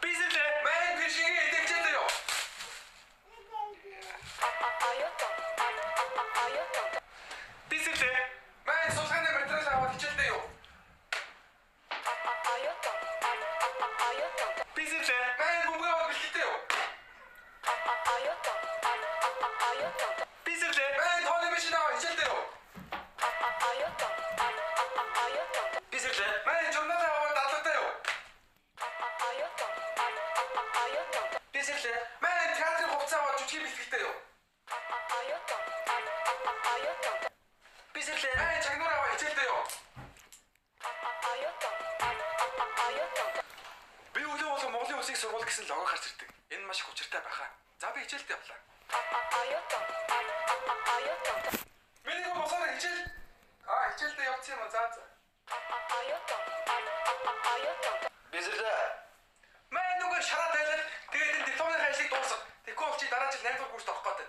Бисэлээ. Мэн бишигээ идэвчээд юу? Бисэлээ. Мэн сулханы материал аваад хичээлдээ юу? Бисэлээ. Мэн бөмбөг аваад бэлтгэлдээ юу? Бисэлээ. Мэн тооны машин аваад хичээлдээ юу? Бисэлээ. Мэн журнал аваад дадлагдаа юу? Бисэлээ. Мэн театрын хувцас аваад жүжиг бэлтгэлдээ юу? Бисэлээ. Мэн чагнуур аваад хичээлдээ юу? Би өглөө болго Монголын улсыг сургууль гэсэн лого гарч ирдэг. Энэ маш их учиртай байхаа. За би хичээлдээ явлаа. Миний гоо босоо хичээл. Хичээлдээ явцсан юм аа. За. Бисэлээ. Мэн нүгээр шараа тайлал. Тэгээд энэ дипломын ажлыг дуусгав. Тэгэхгүй бол чи дараа жил 8 дугаар курст орох гэдэг.